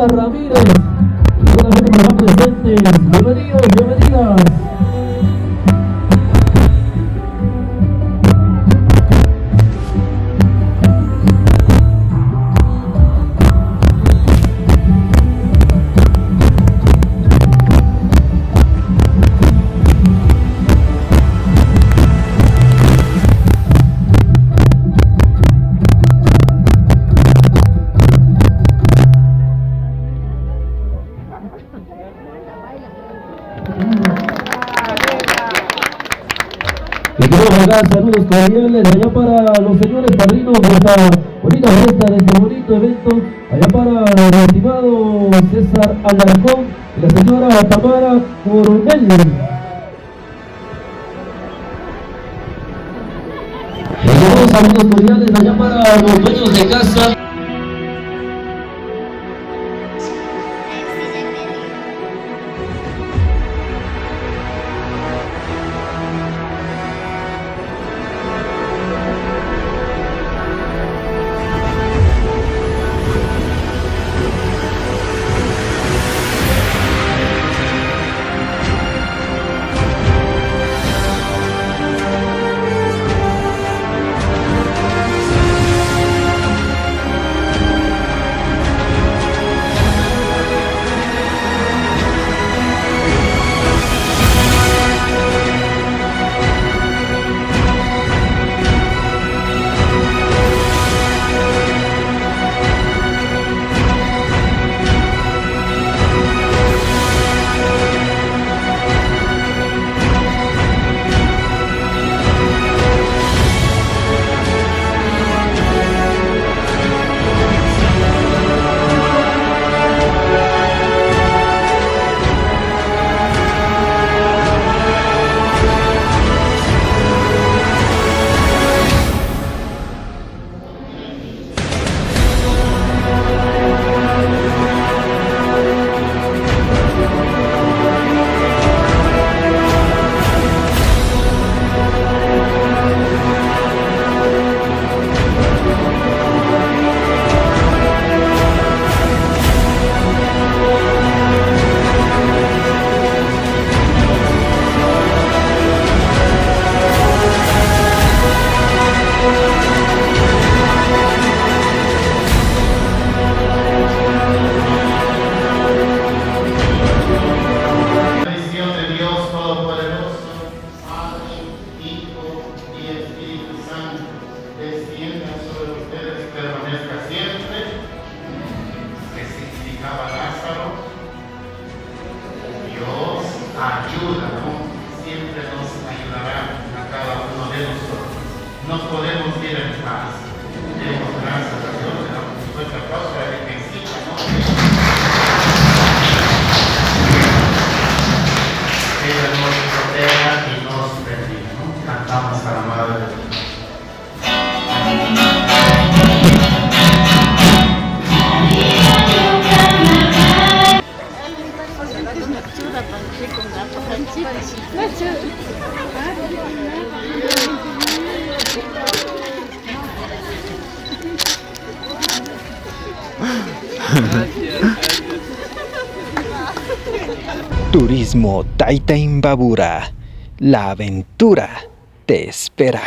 César Ramírez. Y solamente por más presentes. Bienvenidos, bienvenidas. Le queremos mandar saludos cordiales allá para los señores padrinos de esta bonita fiesta, de este bonito evento, allá para el estimado César Alarcón y la señora Tamara Coronel. Le queremos saludos cordiales allá para los dueños de casa. Ayúdanos, siempre nos ayudará a cada uno de nosotros. Nos podemos ir en paz. Demos gracias a Dios, le damos un fuerte aplauso a la Virgencita, ¿no? Ella nos proteja y nos bendiga, ¿no? Cantamos a la Madre de Dios. Turismo Taita Imbabura. La aventura te espera.